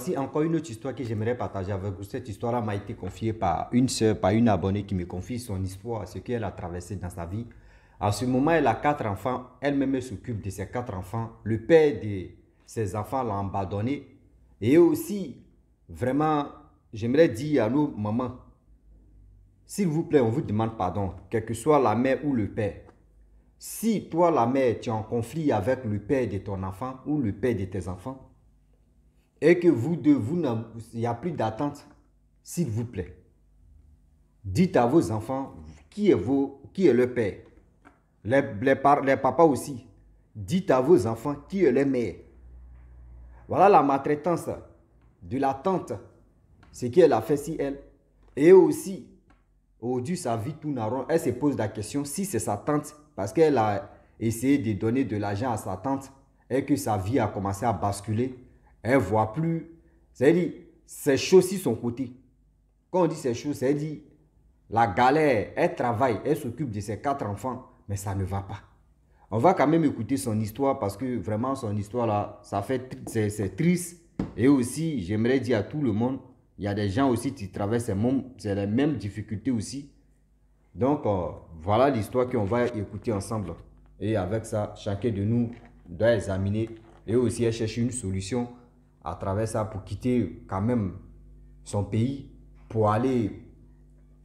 Voici encore une autre histoire que j'aimerais partager avec vous. Cette histoire-là m'a été confiée par une soeur, par une abonnée qui me confie son histoire, ce qu'elle a traversé dans sa vie. À ce moment, elle a quatre enfants. Elle-même s'occupe de ses quatre enfants. Le père de ses enfants l'a abandonné. Et aussi, vraiment, j'aimerais dire à nos mamans, s'il vous plaît, on vous demande pardon, quel que soit la mère ou le père. Si toi, la mère, tu es en conflit avec le père de ton enfant ou le père de tes enfants, et que vous deux, il n'y a plus d'attente, s'il vous plaît, dites à vos enfants qui est le père. Les papas aussi, dites à vos enfants qui est le mère. Voilà la maltraitance de la tante, ce qu'elle a fait si elle. Et aussi, aujourd'hui, sa vie tourne en rond. Elle se pose la question si c'est sa tante, parce qu'elle a essayé de donner de l'argent à sa tante et que sa vie a commencé à basculer. Elle ne voit plus. C'est-à-dire, c'est chaud sur son côté. Quand on dit c'est chaud, c'est-à-dire la galère. Elle travaille, elle s'occupe de ses quatre enfants, mais ça ne va pas. On va quand même écouter son histoire parce que vraiment son histoire là, c'est triste. Et aussi, j'aimerais dire à tout le monde, il y a des gens aussi qui traversent les mêmes difficultés aussi. Donc, voilà l'histoire qu'on va écouter ensemble. Et avec ça, chacun de nous doit examiner et aussi chercher une solution à travers ça pour quitter quand même son pays pour aller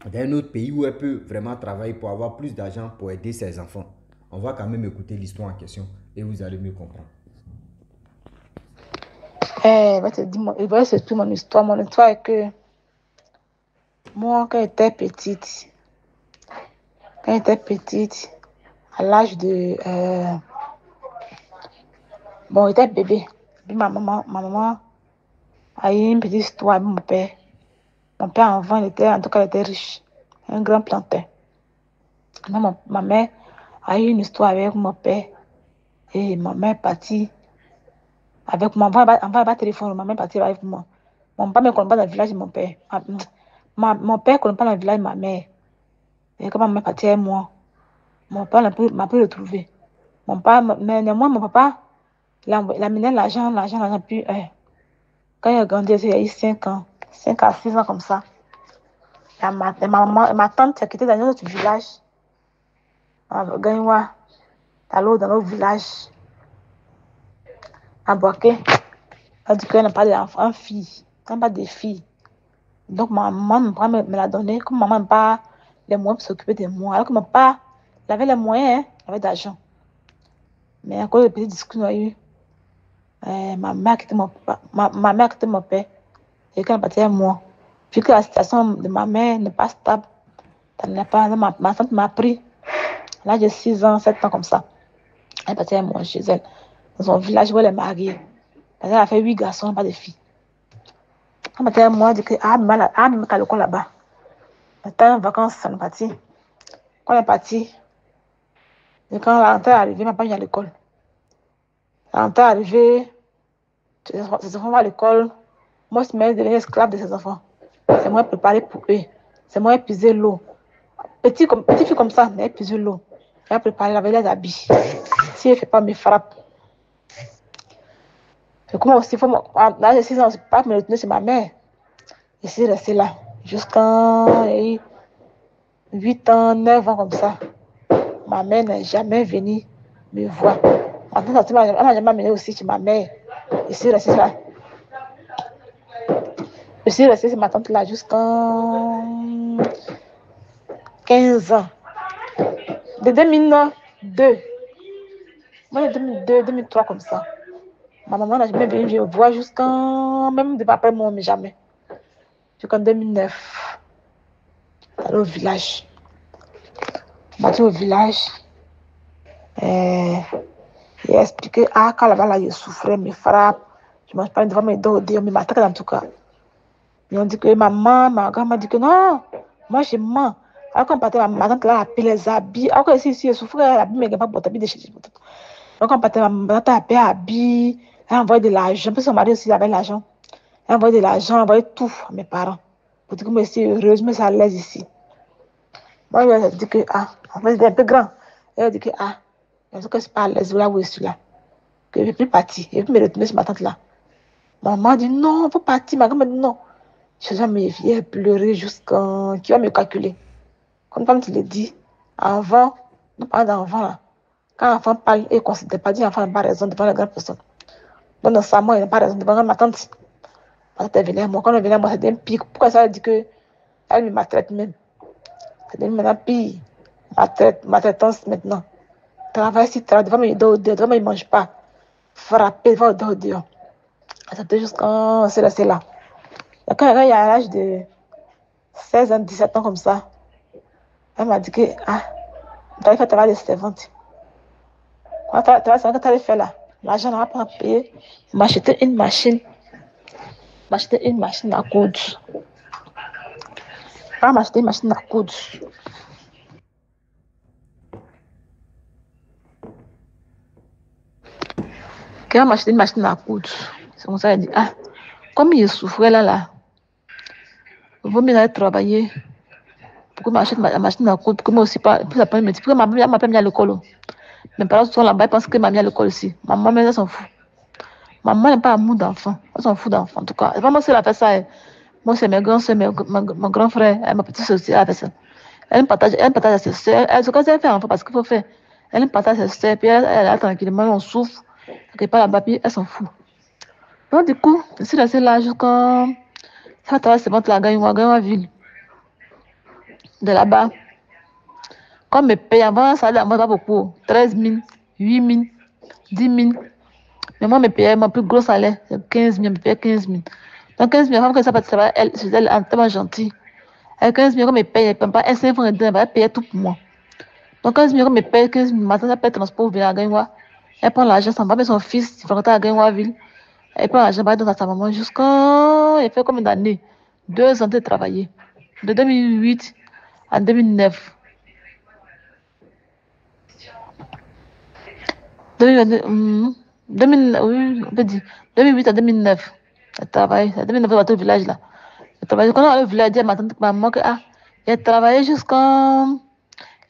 dans un autre pays où elle peut vraiment travailler pour avoir plus d'argent pour aider ses enfants. On va quand même écouter l'histoire en question et vous allez mieux comprendre. Il va se tout mon histoire. Mon histoire est que moi, quand j'étais petite, à l'âge de... bon, j'étais bébé. Puis ma maman a eu une petite histoire avec mon père. Mon père, avant, en tout cas, il était riche. Un grand planteur. Ma mère a eu une histoire avec mon père. Et ma mère est partie avec moi. On va pas téléphoner. Ma mère est partie avec moi. Mon père ne me connaît pas dans le village de mon père. Mon père ne connaît pas dans le village de ma mère. Et quand ma mère est partie avec moi, mon père m'a pu retrouver. Mais néanmoins, mon papa, il a amené l'argent. Puis, quand il a grandi, il a eu 5 ans, 5 à 6 ans comme ça. Ma tante a quitté dans un autre village, à Gagnoua, dans l'autre village, à Boaké. Elle a dit qu'elle n'a pas d'enfant-fille, elle n'a pas de fille. Donc, ma maman me l'a donné, comme maman n'a pas les moyens pour s'occuper de moi. Alors que mon papa, il avait les moyens, hein, il avait d'argent. Mais à cause de petits discours, il y a eu, ma mère a quitté ma mère a quitté mon père. Et quand elle est partie avec moi, vu que la situation de ma mère n'est pas stable, ma tante m'a pris à l'âge de 6 ans, 7 ans comme ça. Elle est partie avec moi chez elle, dans son village où elle est mariée. Elle a fait 8 garçons, pas de filles. Quand elle est partie avec moi, elle dit que même qu'à l'école là-bas. Le temps de vacances, ça nous partit. Quand elle est partie, et quand la rentrée est arrivée, ma femme est à l'école. La rentrée est arrivée, ses enfants vont à l'école. Moi, je me devenir esclave de ses enfants. C'est moi préparer pour eux. C'est moi épuiser l'eau. Petite fille comme ça, mais épuiser l'eau. Elle a préparé, elle avait les habits. Si elle ne fait pas, me frappe. Et comment aussi, là, je suis pas me retourner chez ma mère. Je suis restée là jusqu'à 8 ans, 9 ans comme ça. Ma mère n'est jamais venue me voir. En fait, elle m'a jamais amené aussi chez ma mère. Je suis restée là. Je suis restée chez ma tante là jusqu'à 15 ans. De 2002. Moi, de 2002, 2003 comme ça. Ma maman n'a jamais venu me voir jusqu'à... Même de après moi, mais jamais. Jusqu'en 2009. Allée au village. Je suis au village. J'ai expliqué, quand là-bas, là, je souffrais, me frappe. Je ne mange pas devant mes dos, on me m'attaque en tout cas. Ils ont dit que ma grand-mère dit que non, moi je mens. Alors qu'on partait, ma tante là a pris les habits. Alors que si je souffrais, elle a pris mes gars pour habits de chez. Donc on partait, ma tante a pris habits, elle a envoyé de l'argent. Parce que son mari aussi avait l'argent. Elle a envoyé de l'argent, elle a envoyé tout à mes parents. Pour dire que je suis heureuse, mais ça à l'aise ici. Moi, elle a dit que, en fait, c'était un peu grand. Elle a dit que, je ne suis pas à l'aise là où je suis là. Que je ne vais plus partir, je ne vais plus me retourner sur ma tante là. Maman a dit non, faut partir. Ma grand-mère dit non. Je vais me réveiller, pleurer jusqu'à qui va me calculer. Comme tu le dis, avant, nous parlons d'enfant là. Quand l'enfant parle, il ne considère pas, dit l'enfant n'a pas raison devant la grande personne. Donc, dans sa mort, il n'a pas raison devant ma tante. Ma tante est venue à moi. Quand elle est venue à moi, c'était un pic. Pourquoi ça dit que elle me maltraite même? C'est devenu maintenant pire. Maltraitance maintenant. Travaille si travaille, devant moi, il dort, devant moi, il ne mange pas. Frapper, devant il dort dehors. C'était juste quand c'est là. Quand il y a l'âge de 16 ans, 17 ans comme ça, elle m'a dit que, tu allais faire travail de servante. Quand tu allais faire là, l'argent n'a pas payé. M'acheter une machine. M'acheter une machine à coudre. Quand m'acheter une machine à coudre. Quand m'acheter une machine à coudre. C'est comme ça, elle dit, comme il souffrait là, il vaut mieux aller travailler. Pourquoi m'achète la machine à coudre? Pourquoi moi aussi pas? Puis après, pourquoi ma mère m'a pas mis à l'école? Mes parents sont là-bas, ils pensent que m'a mis à l'école aussi. Maman, mais elle s'en fout. Maman n'aime pas amour d'enfant. Elle s'en fout d'enfant, en tout cas. C'est pas moi qui a fait ça. Moi, c'est mes grands soeurs, mon grand frère, ma petite soeur aussi, elle a fait ça. Elle partage à ses soeurs. Elle se casse, elle fait enfant parce qu'il faut faire. Elle partage à ses soeurs, puis elle est tranquillement, on souffre. Elle pas là-bas, puis elle s'en fout. Donc, du coup, je suis restée là jusqu'à. Ça travaille, c'est bon, la gagne ma ville. De là-bas. Comme mes payes avant, ça allait pas beaucoup. 13 000, 8 000, 10 000. Mais moi, mes payes, mon plus gros salaire, c'est 15 000, je me payais 15 000. Donc 15 000, quand ça va travailler, elle est tellement gentille. Avec 15 000, comme elle paye, elle ne paye pas un seul franc, elle paye tout pour moi. Donc 15 000, comme elle paye 15 000, maintenant elle paye transport, vient à Gaïwa. Elle prend l'argent, ça va avec son fils, il faut rentrer à Gaïwa ville. Elle prend l'argent, elle donne à sa maman jusqu'à. Elle fait combien d'années? 2 ans de travailler. De 2008 à 2009. 2008 à 2009. Elle travaille. À 2009, elle va au village là. Elle travaille. Quand elle va au village, elle dit à ma tante, maman que elle travaillait jusqu'à.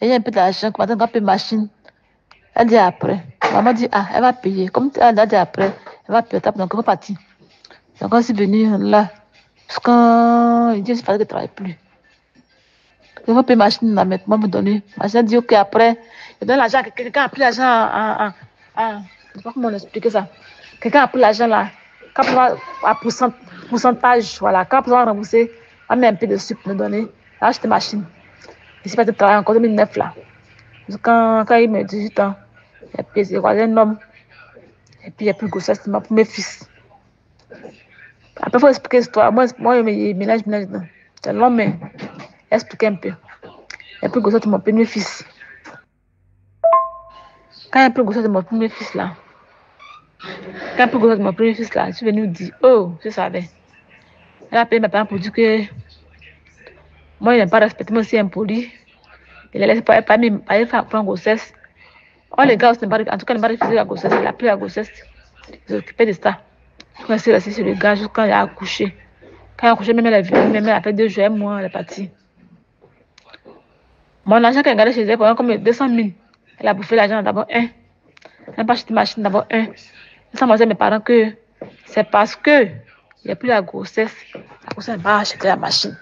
Il y a un peu d'argent, que ma tante va payer machine. Elle dit après. Maman dit, elle va payer. Comme elle a dit après, elle va payer. Donc, elle va partir. Donc, quand je suis venue là, jusqu'à. Il dit, il fallait que je ne travaille plus. Je vais payer machine là maintenant, me donner. Machine dit, ok, après, je donne l'argent. Quelqu'un a pris l'argent je ne sais pas comment on expliquer ça. Quelqu'un a pris l'argent là. Quand on va à pourcentage, voilà. Quand on va rembourser, on met un peu de sucre pour me donner. J'ai acheté machine. Je suis partie travailler encore en 2009 là. Quand il me 18 ans, j'ai croisé un homme. Et puis il n'y a plus de grossesse pour mes fils. Après, il faut expliquer l'histoire. Moi, je mélange. C'est long, mais expliquer un peu. Il n'y a plus de grossesse pour mon premier fils. Quand il n'y a plus de grossesse de mon premier fils là, je suis venue dire, oh, je savais. Elle a payé mes parents pour dire que moi, il n'a pas respecté, moi aussi impoli. Il a laissé pas faire une grossesse. Oh, les gars, en tout cas, il n'a pas refusé la grossesse. Il a pris la grossesse. Il s'est occupé de ça. Je suis restée sur le gars jusqu'à il a accouché. Quand il a accouché, même elle est venue, même elle a fait 2 jours, 1 mois, elle est partie. Mon argent qu'elle a gardé chez elle pendant comme 200 000. Elle a bouffé l'argent d'abord, Elle n'a pas acheté une machine d'abord, Ça m'a dit à mes parents que c'est parce que il n'y a plus la grossesse. La grossesse n'a pas acheté la machine.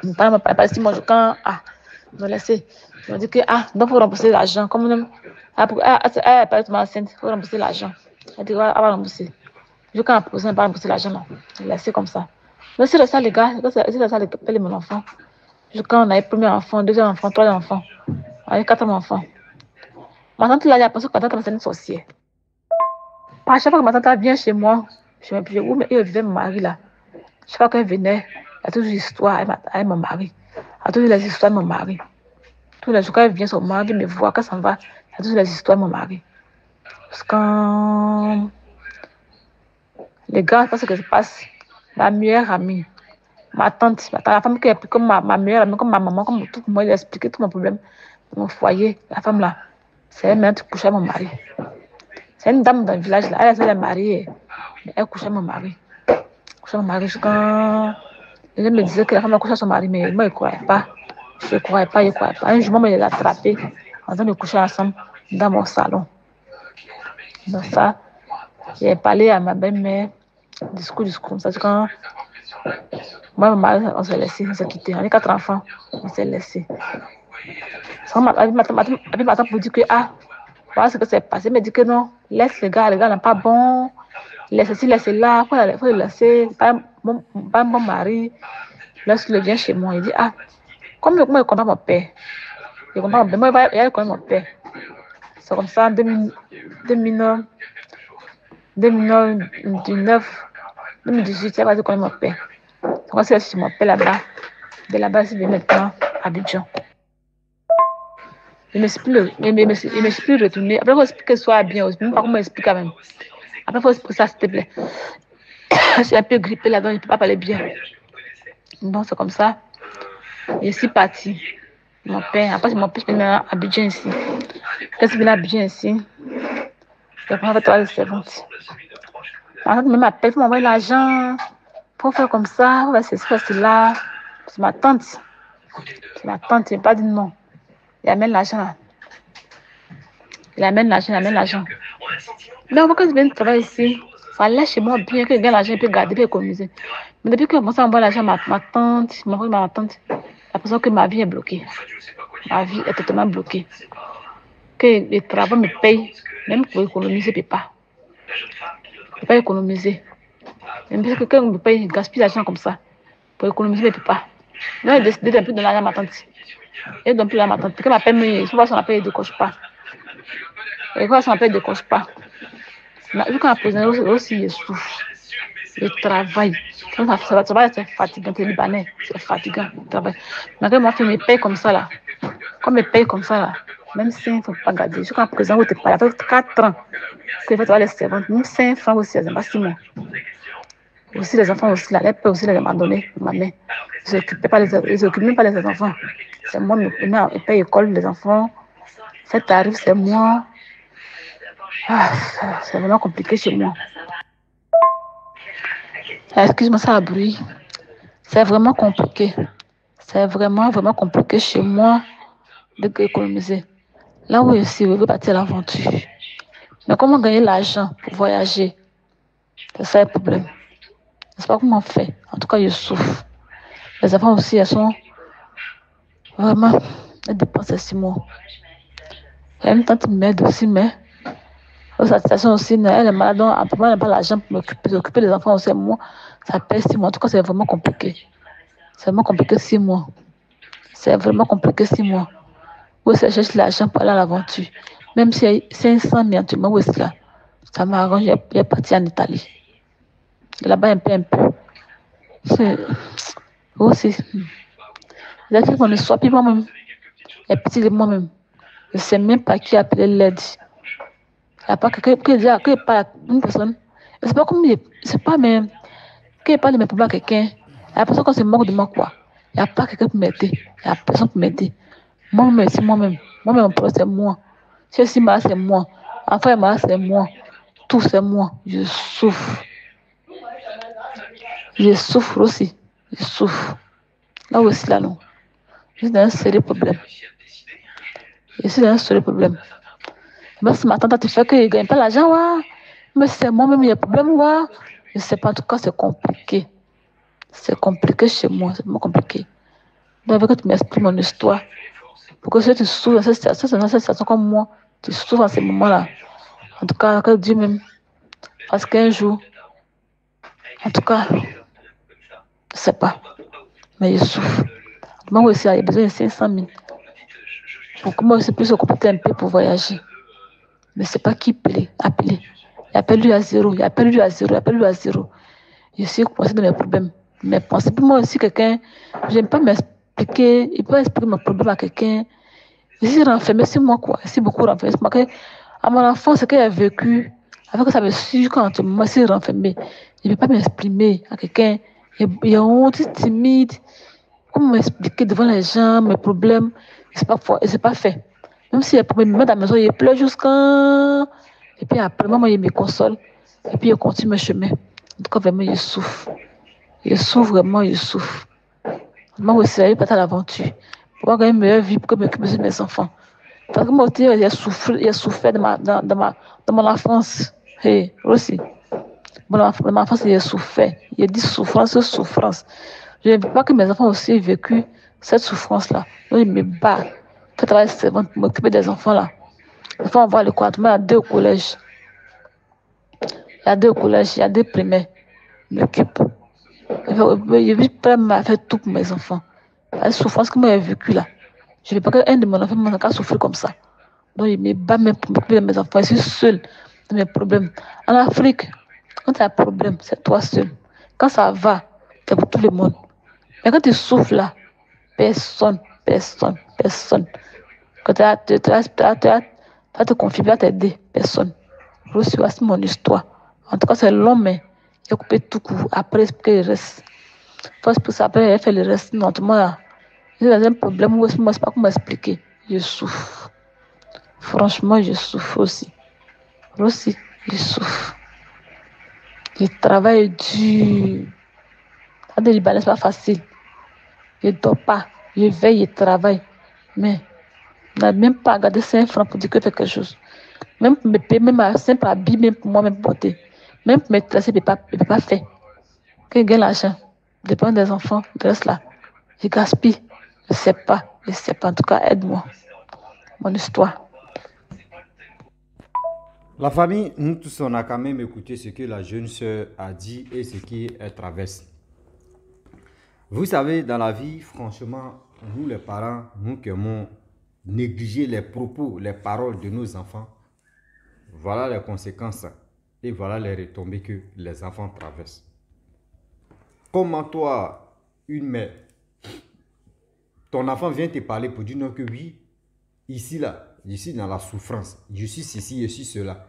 Mes parents m'ont pas dit, moi, quand, ils m'ont laissé. Ils m'ont dit que, donc, il faut rembourser l'argent. Comme elle n'est pas enceinte, il faut rembourser l'argent. Elle dit, elle va rembourser. Je quand elle n'a pas remboursé l'argent, là. Je l'ai laissé comme ça. Mais c'est ça, les gars. C'est ça, les mon enfant. Quand on a eu premier enfant, deuxième enfant, troisième enfant. On a eu 4 enfants. Ma tante, là, elle a pensé que ma tante, c'est une sorcière. À chaque fois que ma tante vient chez moi, je me dis, où elle vivait mon mari, là. Chaque fois qu'elle venait, il y a toujours des histoires avec mon mari. Il y a toujours des histoires avec mon mari. Tous les jours, quand elle vient, son mari me voit, quand ça va, il y a toujours des histoires avec mon mari. Parce que quand les gars, parce que ça se passe, ma meilleure amie, ma tante, la femme qui est comme ma meilleure amie, comme ma maman, comme tout, moi, il a expliqué tout mon problème, mon foyer, la femme là, c'est elle-même qui couchait mon mari. C'est une dame dans le village là, elle est mariée, mais elle couchait mon mari. Couchait mon mari quand les gens me disaient que la femme a couché son mari, mais moi, je ne croyais pas. Je ne croyais pas. Un jour, moi, je l'ai attrapé en train de coucher ensemble dans mon salon. Donc ça, j'ai parlé à ma belle-mère. Discours. Ça, c'est quand moi, ma mari, on s'est laissé, on s'est quitté. On est 4 enfants, on s'est laissé. Ça m'a matin pour dire que, voilà ce que c'est passé. Mais dit que non, laisse les gars n'est pas bon. Laisse ceci, laisse là, faut le laisser. Pas un bon mari. Laisse-le bien chez moi. Il dit, comme moi, je comprends mon père. Je comprends mon père. Moi, il connaît mon père. C'est comme ça, en 2019, 2018, il va dire qu'on est mon père. C'est comme ça, je suis mon père là-bas. De là-bas, je vais maintenant à Abidjan. Je ne me suis plus retourné. Après, il faut expliquer que ce soit bien aussi. Même pas comment expliquer quand même. Après, il faut expliquer ça, s'il te plaît. Je suis un peu grippée là-dedans, je ne peux pas parler bien. Donc, c'est comme ça. Je suis partie. Mon père, après, mon père, je suis à Abidjan ici. Quand je suis à Abidjan ici, je prends avec toi les servantes. Maintenant, tu m'appelles pour m'envoyer l'argent. Pour faire comme ça, on va faire cela. C'est ma tante. C'est ma tante, je n'ai pas dit non. Il amène l'argent là. Il amène l'argent. Mais quand je viens de travailler ici, ça allait chez moi bien, que je gagne l'argent, il peut garder, il peut économiser. Mais depuis que je commence à envoyer l'argent à ma tante, ma tante, j'ai l'impression que ma vie est bloquée. Ma vie est totalement bloquée. Que le travail me paye, même pour économiser, je ne peux pas. Je ne peux pas économiser. Même si quelqu'un me paye, je gaspille l'argent comme ça. Pour économiser, je ne peux pas. Donc, j'ai décidé d'un peu de l'argent à ma tante. Et donc, plus à ma tante. Quelqu'un m'appelle, mais souvent, son appel ne décroche pas. Et quand son appel ne décroche pas, vu qu'on a posé aussi, je souffre. Je travaille. Ça va être fatigant, c'est libanais. C'est fatigant, le travail. Malgré moi, me paye comme ça, là. Comme me paye comme ça, là. Même 5, il ne faut pas garder. Jusqu'à présent, vous êtes pas là. Ça fait 4 ans que je vais les servantes. Même 5 francs aussi, c'est pas 6 mois. Aussi, les enfants aussi, là. Elle peut aussi les abandonner, ma mère. Je ne s'occupe même pas des enfants. C'est moi, je paye l'école des enfants. Cet tarif, c'est moi. C'est vraiment compliqué chez moi. Excuse-moi, ça a bruit. C'est vraiment compliqué. C'est vraiment compliqué chez moi d'économiser. Là où je suis, je veux partir à l'aventure. Mais comment gagner l'argent pour voyager? C'est ça le problème. Je ne sais pas comment faire. En tout cas, je souffre. Les enfants aussi, elles sont vraiment... Elles dépensent 6 mois. Il y a une tante qui m'aide aussi, mais... Sa situation aussi, elle est malade, donc elle n'a pas l'argent pour m'occuper des enfants aussi. Moi, ça pèse 6 mois. En tout cas, c'est vraiment compliqué. C'est vraiment compliqué 6 mois. C'est vraiment compliqué 6 mois. Où je cherche l'argent pour aller à l'aventure. Même si y a 500 000 actuellement, où est-ce là? Ça m'arrange, il est parti en Italie. Là-bas, un peu. C'est aussi. J'ai dit qu'on ne soit plus moi-même. Et petit de moi-même. Je ne sais même pas qui appeler l'aide. Il n'y a pas que parle à une personne. C'est pas comme, c'est pas même, qu'il parle de mes problèmes à quelqu'un. Il y a personne qu'on se moque de moi, quoi. Il n'y a pas quelqu'un pour m'aider. Il n'y a personne pour m'aider. Moi-même, c'est moi-même. Moi-même, mon problème, c'est moi. Si je suis malade, c'est moi. Enfin, malade, c'est moi. Tout, c'est moi. Je souffre. Je souffre aussi. Je souffre. Là aussi, là, non. Je suis dans un sérieux problème. Mais si ma tante te fait qu'il ne gagne pas l'argent, ouais. Mais c'est moi-même, il y a un problème, ouais. Je ne sais pas, en tout cas, c'est compliqué. C'est compliqué chez moi, c'est vraiment compliqué. Donc, avec que tu m'expliques mon histoire. Pour que si tu souffres dans cette situation comme moi, tu souffres en ces moments-là. En tout cas, que Dieu même. Parce qu'un jour, en tout cas, je ne sais pas. Mais je souffre. Moi aussi, il y a besoin de 500 000. Pour que moi aussi puisse occuper un peu pour voyager. Mais ce n'est pas qui appeler. Il appelle lui à zéro. Je suis coincée dans mes problèmes. Mais pensez pour moi aussi, quelqu'un, je n'aime pas m'expliquer, il peut expliquer mes problèmes à quelqu'un. Je suis renfermée sur moi, quoi. Je suis beaucoup renfermée sur moi. À mon enfance, ce qu'il a vécu, avec que ça me suit quand moi, je suis renfermée. Je ne peux pas m'exprimer à quelqu'un. Il y a honte, je suis timide. Comment m'expliquer devant les gens mes problèmes? Ce n'est pas fait. Même si les problèmes me mettent à la maison, il pleure jusqu'à... Et puis après, moi, il me console. Et puis, il continue mes chemins. En tout cas, vraiment, je souffre. Je souffre. Moi aussi, je vais partir à l'aventure. Pour avoir une meilleure vie, pour m'occuper de mes enfants. Parce que moi aussi, j'ai souffert dans mon enfance. Hey, aussi. Bon, ma enfance, j'ai souffert. Il dit souffrance, souffrance. Je ne veux pas que mes enfants aussi aient vécu cette souffrance-là. Donc, je me bats pour travailler pour m'occuper des enfants-là. Les enfants vont à l'école, il y a 2 au collège. Il y a 2 au collège, il y a 2 primaires. Je m'occupe. Je vais pas faire tout pour mes enfants. La souffrance que moi j'ai vécue là. Je ne veux pas qu'un de mes enfants m'en souffrir comme ça. Donc, je me bats même pour m'occuper de mes enfants. Je suis seule de mes problèmes. En Afrique, quand tu as un problème, c'est toi seul. Quand ça va, c'est pour tout le monde. Mais quand tu souffres là, personne. Quand tu vas te confier, tu vas t'aider, personne. Voici mon histoire. En tout cas, c'est long, mais j'ai coupé tout court. Après, expliquer le reste. Parce que après, j'ai fait le reste. Non, tout le monde, j'ai un problème où moi, je ne sais pas comment expliquer. Je souffre. Franchement, je souffre aussi. Aussi, je souffre. Je travaille dur. Ça ne c'est pas facile. Je ne dors pas. Je veille, je travaille. Mais je n'ai même pas gardé 5 francs pour dire que je fais quelque chose. Même pour me payer, même un simple habit, même pour moi, même porter. Même pour me tracer, je ne peux pas faire. Quand je gagne l'argent, je dépends des enfants, je reste là. Je gaspille. Je ne sais pas. En tout cas, aide-moi. Mon histoire. La famille, nous tous, on a quand même écouté ce que la jeune sœur a dit et ce qu'elle traverse. Vous savez, dans la vie, franchement, nous les parents, nous qui aimons négliger les propos, les paroles de nos enfants, voilà les conséquences et voilà les retombées que les enfants traversent. Comment toi, une mère, ton enfant vient te parler pour dire non que oui, ici là, je suis dans la souffrance, je suis ceci, je suis cela.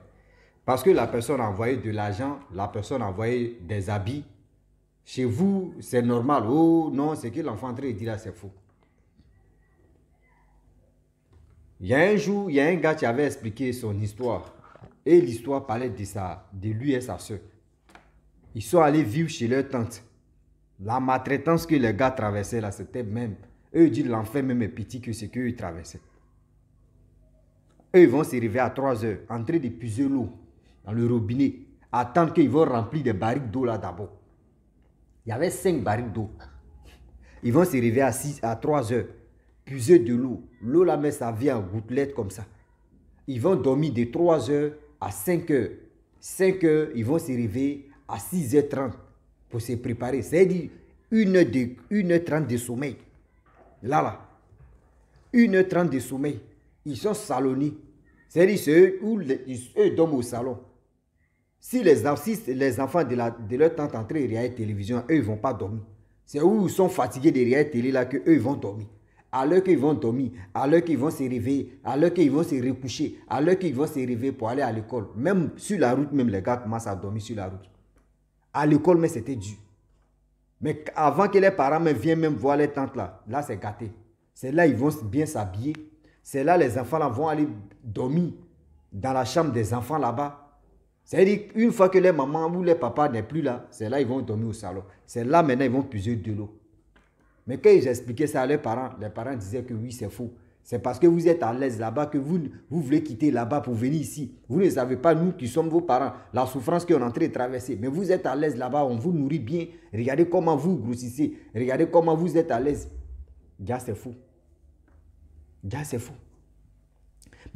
Parce que la personne a envoyé de l'argent, la personne a envoyé des habits. Chez vous, c'est normal. Oh non, ce que l'enfant est en train de dire là, c'est faux. Il y a un jour, il y a un gars qui avait expliqué son histoire. Et l'histoire parlait de lui et sa soeur. Ils sont allés vivre chez leur tante. La maltraitance que les gars traversaient là, c'était même. Eux ils disent l'enfer même est petit que ce qu'eux traversaient. Eux ils vont se réveiller à 3 heures, en train de puiser l'eau dans le robinet, attendre qu'ils vont remplir des barriques d'eau là d'abord. Il y avait 5 barriques d'eau. Ils vont se réveiller à 3 heures, puiser de l'eau. L'eau là, mais ça vient en gouttelettes comme ça. Ils vont dormir de 3 heures à 5 heures. 5 heures, ils vont se réveiller à 6h30 pour se préparer. C'est-à-dire 1h30 de sommeil. Là. 1h30 de sommeil. Ils sont salonnés. C'est-à-dire c'est eux dorment au salon. Si les enfants de leur tante entrent et regardent la télévision, eux, ils ne vont pas dormir. C'est où ils sont fatigués de regarder la télé là qu'eux, ils vont dormir. À l'heure qu'ils vont dormir, à l'heure qu'ils vont se réveiller, à l'heure qu'ils vont se recoucher, à l'heure qu'ils vont se réveiller pour aller à l'école. Même sur la route, même les gars commencent à dormir sur la route. À l'école, mais c'était dur. Mais avant que les parents viennent même voir les tantes là c'est gâté. C'est là ils vont bien s'habiller. C'est là les enfants là vont aller dormir dans la chambre des enfants là-bas. C'est-à-dire une fois que les mamans ou les papas n'est plus là, c'est là ils vont dormir au salon. C'est là maintenant ils vont puiser de l'eau. Mais quand ils expliquaient ça à leurs parents, les parents disaient que oui, c'est faux. C'est parce que vous êtes à l'aise là-bas que vous voulez quitter là-bas pour venir ici. Vous ne savez pas, nous qui sommes vos parents, la souffrance qu'on est en train de traverser. Mais vous êtes à l'aise là-bas, on vous nourrit bien. Regardez comment vous grossissez. Regardez comment vous êtes à l'aise. Gars, c'est fou. Gars, c'est fou.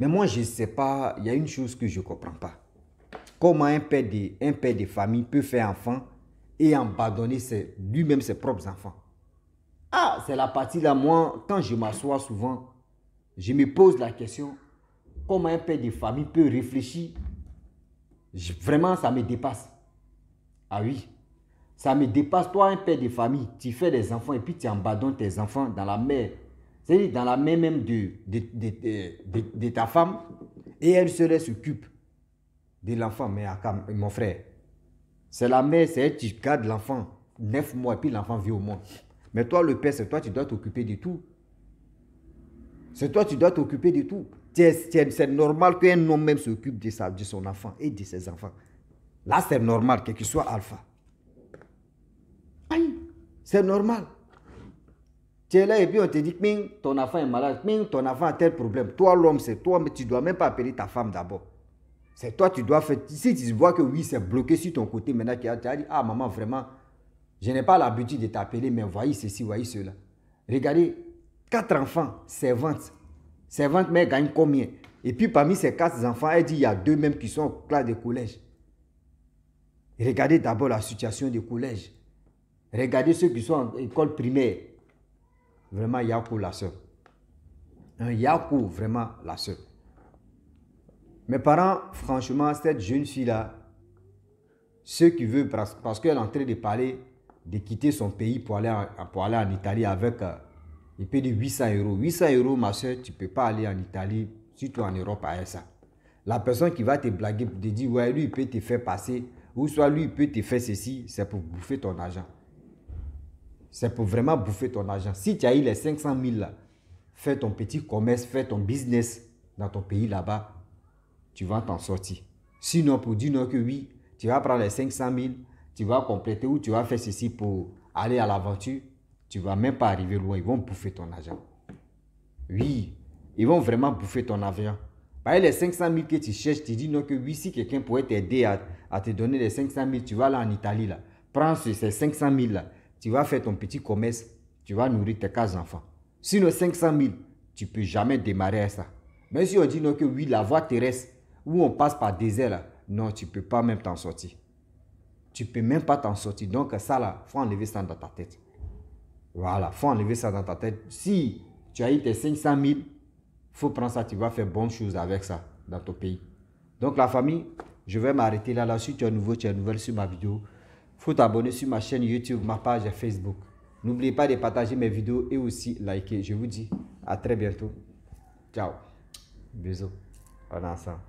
Mais moi, je ne sais pas, il y a une chose que je ne comprends pas. Comment un père de famille peut faire enfant et abandonner lui-même ses propres enfants. Ah, c'est la partie là, moi, quand je m'assois souvent, je me pose la question, comment un père de famille peut réfléchir? Vraiment, ça me dépasse. Ah oui, ça me dépasse. Toi, un père de famille, tu fais des enfants et puis tu abandonnes tes enfants dans la mer. C'est-à-dire dans la main même de ta femme et elle seule s'occupe de l'enfant. Mais mon frère, c'est la mère, c'est elle qui garde l'enfant 9 mois et puis l'enfant vit au monde. Mais toi, le père, c'est toi, tu dois t'occuper de tout. C'est toi, tu dois t'occuper de tout. C'est normal qu'un homme même s'occupe de son enfant et de ses enfants. Là, c'est normal, quel que soit alpha. C'est normal. Tu es là et puis on te dit, ton enfant est malade, ton enfant a tel problème. Toi, l'homme, c'est toi, mais tu ne dois même pas appeler ta femme d'abord. C'est toi, tu dois faire. Si tu vois que oui, c'est bloqué sur ton côté, maintenant tu as dit, ah maman, vraiment, je n'ai pas l'habitude de t'appeler, mais voyez ceci, voyez cela. Regardez, 4 enfants, servantes. Servantes, mais elles gagnent combien? Et puis parmi ces 4 enfants, elle dit, il y a 2 même qui sont en classe de collège. Regardez d'abord la situation du collège. Regardez ceux qui sont en école primaire. Vraiment, Yakou la soeur. Un Yakou, vraiment la soeur. Mes parents, franchement, cette jeune fille-là, ceux qui veulent, parce qu'elle est en train de parler de quitter son pays pour aller en Italie avec, il paie de 800 euros. 800 euros, ma soeur, tu ne peux pas aller en Italie, surtout en Europe, avec ça. La personne qui va te blaguer, te dire, ouais, lui, il peut te faire passer, ou soit lui, il peut te faire ceci, c'est pour bouffer ton argent. C'est pour vraiment bouffer ton argent. Si tu as eu les 500 000 là, fais ton petit commerce, fais ton business dans ton pays là-bas, tu vas t'en sortir. Sinon, pour dire non que oui, tu vas prendre les 500 000, tu vas compléter ou tu vas faire ceci pour aller à l'aventure, tu ne vas même pas arriver loin. Ils vont bouffer ton argent. Oui, ils vont vraiment bouffer ton argent. Par les 500 000 que tu cherches, tu dis non que oui, si quelqu'un pourrait t'aider à te donner les 500 000, tu vas là en Italie, là. Prends ces 500 000 là, tu vas faire ton petit commerce, tu vas nourrir tes 4 enfants. Sinon, 500 000, tu ne peux jamais démarrer à ça. Même si on dit non que oui, la voie terrestre, où on passe par désert là, non, tu ne peux pas même t'en sortir. Tu ne peux même pas t'en sortir. Donc ça là, il faut enlever ça dans ta tête. Voilà, il faut enlever ça dans ta tête. Si tu as eu tes 500 000, il faut prendre ça, tu vas faire bonnes choses avec ça dans ton pays. Donc la famille, je vais m'arrêter là. Si tu es nouveau, tu es nouvelle sur ma vidéo, il faut t'abonner sur ma chaîne YouTube, ma page Facebook. N'oubliez pas de partager mes vidéos et aussi liker. Je vous dis à très bientôt. Ciao. Bisous. On est ensemble.